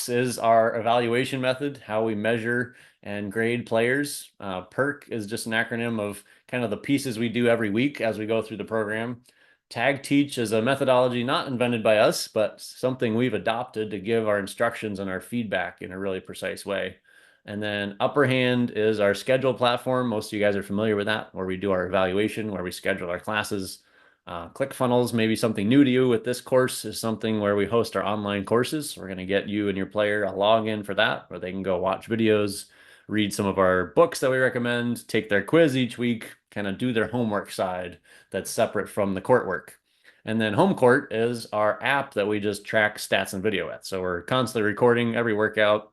tryouts is our evaluation method, how we measure and grade players. PERK is just an acronym of kind of the pieces we do every week as we go through the program. Tag teach is a methodology not invented by us, but something we've adopted to give our instructions and our feedback in a really precise way. And then upper hand is our schedule platform. Most of you guys are familiar with that, where we do our evaluation, where we schedule our classes. ClickFunnels, maybe something new to you with this course, is something where we host our online courses. We're going to get you and your player a login for that, where they can go watch videos, read some of our books that we recommend, take their quiz each week, kind of do their homework side that's separate from the court work. And then home court is our app that we just track stats and video with. So we're constantly recording every workout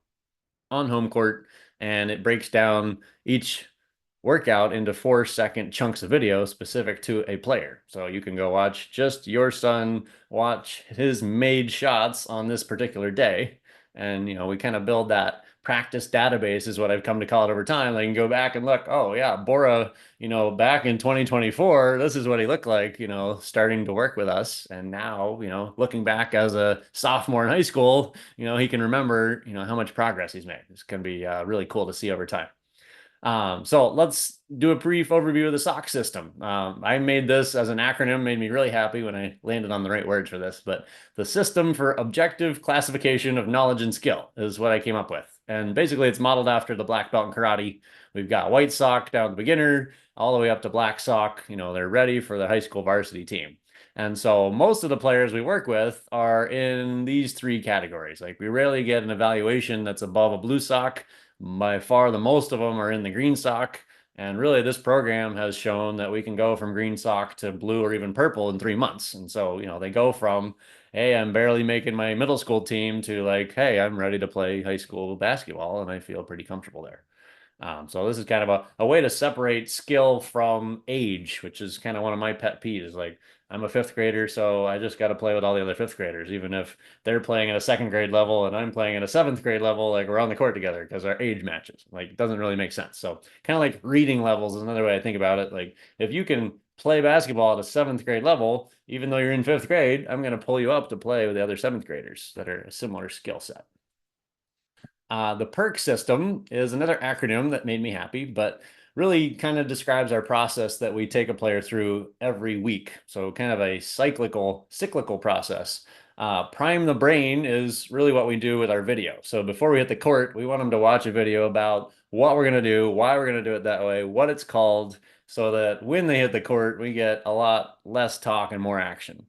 on home court, and it breaks down each workout into 4-second chunks of video specific to a player. So you can go watch just your son watch his made shots on this particular day. And, we kind of build that practice database is what I've come to call it over time. I can go back and look, oh yeah, Bora, back in 2024, this is what he looked like, starting to work with us. And now, looking back as a sophomore in high school, he can remember, how much progress he's made. This can be really cool to see over time. So let's do a brief overview of the SOC system. I made this as an acronym, made me really happy when I landed on the right words for this, but the System for Objective Classification of Knowledge and Skill is what I came up with. And basically it's modeled after the black belt in karate. We've got white sock down to beginner, all the way up to black sock. They're ready for the high school varsity team. And so most of the players we work with are in these three categories. Like we rarely get an evaluation that's above a blue sock. By far, the most of them are in the green sock. And really, this program has shown that we can go from green sock to blue or even purple in 3 months. And so, they go from, hey, I'm barely making my middle school team to like, hey, I'm ready to play high school basketball and I feel pretty comfortable there. So this is kind of a way to separate skill from age, which is kind of one of my pet peeves. Like I'm a fifth grader, so I just got to play with all the other fifth graders, even if they're playing at a second grade level and I'm playing at a seventh grade level. Like we're on the court together because our age matches. Like it doesn't really make sense. So kind of like reading levels is another way I think about it. Like if you can play basketball at a seventh grade level, even though you're in fifth grade, I'm going to pull you up to play with the other seventh graders that are a similar skill set. The PERK system is another acronym that made me happy, but really kind of describes our process that we take a player through every week. So kind of a cyclical process. Prime the brain is really what we do with our video. So before we hit the court, we want them to watch a video about what we're going to do, why we're going to do it that way, what it's called, so that when they hit the court, we get a lot less talk and more action.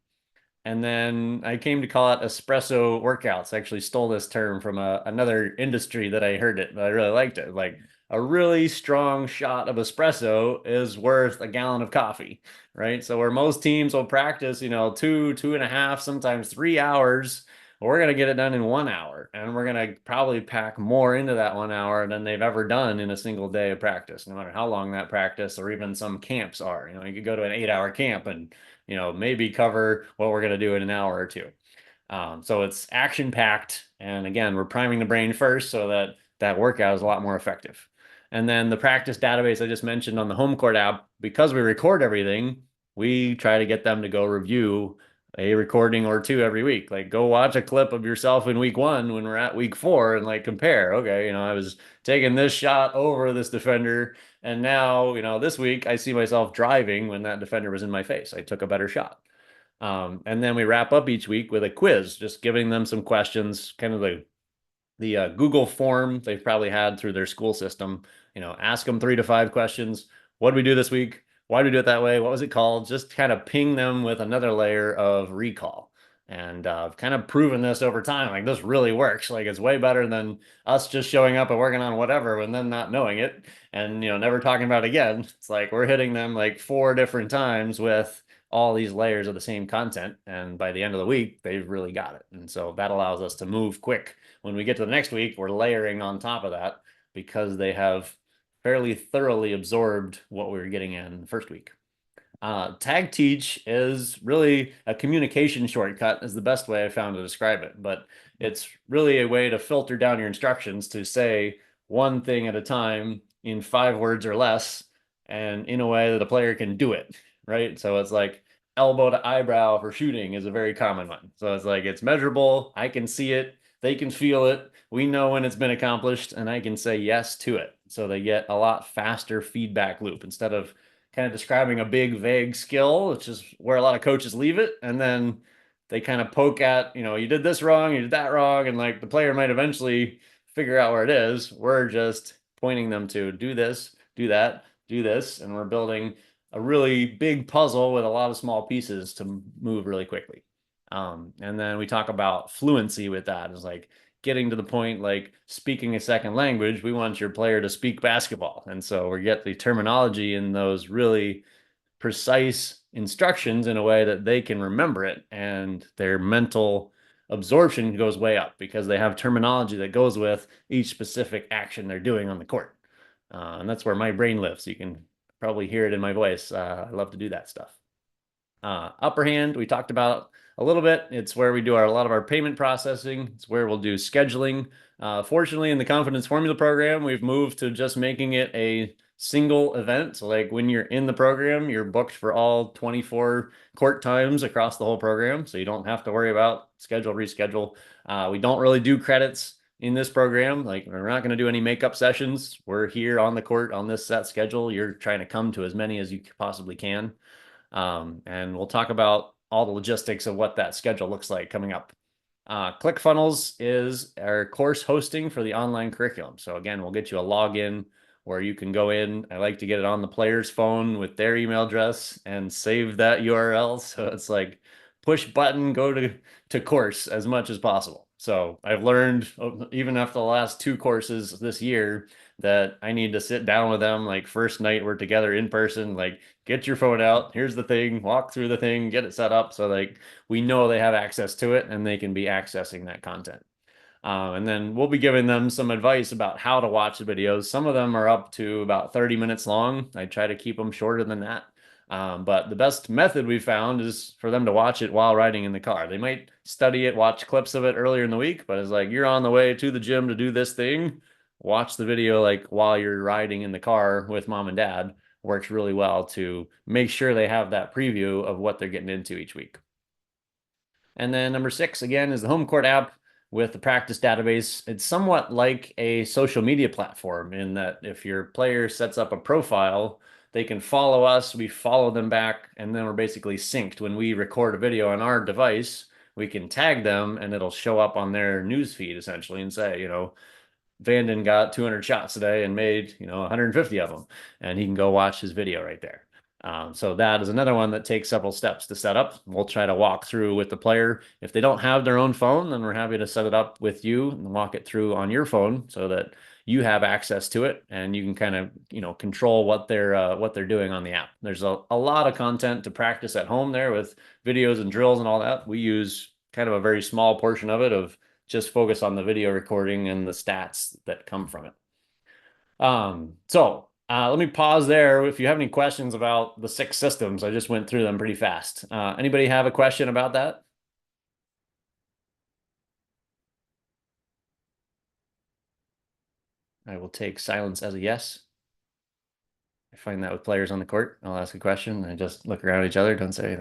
And then I came to call it espresso workouts. I actually stole this term from another industry that I heard it, but I really liked it. Like a really strong shot of espresso is worth a gallon of coffee, right? So where most teams will practice, 2.5, sometimes 3 hours, we're going to get it done in 1 hour. And we're going to probably pack more into that 1 hour than they've ever done in a single day of practice, no matter how long that practice or even some camps are. You could go to an 8-hour camp and maybe cover what we're going to do in an hour or two. So it's action packed. And again, we're priming the brain first so that that workout is a lot more effective. And then the practice database I just mentioned on the home court app, because we record everything, we try to get them to go review a recording or two every week. Like go watch a clip of yourself in week 1 when we're at week 4 and like compare. Okay, I was taking this shot over this defender, and now, this week I see myself driving when that defender was in my face. I took a better shot. And then we wrap up each week with a quiz, just giving them some questions, kind of the Google form they've probably had through their school system. Ask them 3 to 5 questions. What did we do this week? Why did we do it that way? What was it called? Just kind of ping them with another layer of recall. And I've kind of proven this over time. Like this really works. Like it's way better than us just showing up and working on whatever and then not knowing it and never talking about it again. It's like we're hitting them like 4 different times with all these layers of the same content. And by the end of the week, they've really got it. And so that allows us to move quick. When we get to the next week, we're layering on top of that because they have fairly thoroughly absorbed what we were getting in the first week. Tag teach is really a communication shortcut is the best way I found to describe it, but it's really a way to filter down your instructions to say one thing at a time in 5 words or less and in a way that the player can do it, right? So it's like elbow to eyebrow for shooting is a very common one. So it's like it's measurable, I can see it, They can feel it. We know when it's been accomplished, and I can say yes to it. So they get a lot faster feedback loop instead of kind of describing a big, vague skill, which is where a lot of coaches leave it. And then they kind of poke at, you did this wrong, you did that wrong. And like the player might eventually figure out where it is. We're just pointing them to do this, do that, do this. And we're building a really big puzzle with a lot of small pieces to move really quickly. And then we talk about fluency with that. It's like getting to the point like speaking a second language. We want your player to speak basketball. And so we get the terminology in those really precise instructions in a way that they can remember it, and their mental absorption goes way up because they have terminology that goes with each specific action they're doing on the court. And that's where my brain lives. You can probably hear it in my voice. I love to do that stuff. Upper hand, we talked about a little bit. It's where we do a lot of our payment processing. It's where we'll do scheduling. Fortunately, in the confidence formula program, we've moved to just making it a single event. So like when you're in the program, you're booked for all 24 court times across the whole program. So you don't have to worry about schedule, reschedule. We don't really do credits in this program. Like we're not going to do any makeup sessions. We're here on the court on this set schedule. You're trying to come to as many as you possibly can. And we'll talk about all the logistics of what that schedule looks like coming up. ClickFunnels is our course hosting for the online curriculum. So again, we'll get you a login where you can go in. I like to get it on the player's phone with their email address and save that URL. So it's like push button, go to course as much as possible. So I've learned even after the last two courses this year that I need to sit down with them like first night we're together in person, like get your phone out, here's the thing, walk through the thing, get it set up so like we know they have access to it and they can be accessing that content. And then we'll be giving them some advice about how to watch the videos. Some of them are up to about 30 minutes long. I try to keep them shorter than that. But the best method we found is for them to watch it while riding in the car. They might study it, watch clips of it earlier in the week, but it's like you're on the way to the gym to do this thing. Watch the video like while you're riding in the car with mom and dad. Works really well to make sure they have that preview of what they're getting into each week. And then number 6, again, is the home court app with the practice database. It's somewhat like a social media platform in that if your player sets up a profile, they can follow us, we follow them back, and then we're basically synced. When we record a video on our device, we can tag them and it'll show up on their news feed essentially and say, Vanden got 200 shots today and made, 150 of them, and he can go watch his video right there. So that is another one that takes several steps to set up. We'll try to walk through with the player. If they don't have their own phone, then we're happy to set it up with you and walk it through on your phone so that you have access to it and you can kind of, control what they're doing on the app. There's a lot of content to practice at home there with videos and drills and all that. We use kind of a very small portion of it of just focus on the video recording and the stats that come from it. Let me pause there. If you have any questions about the 6 systems, I just went through them pretty fast. Anybody have a question about that? I will take silence as a yes. I find that with players on the court. I'll ask a question. I just look around at each other, don't say anything.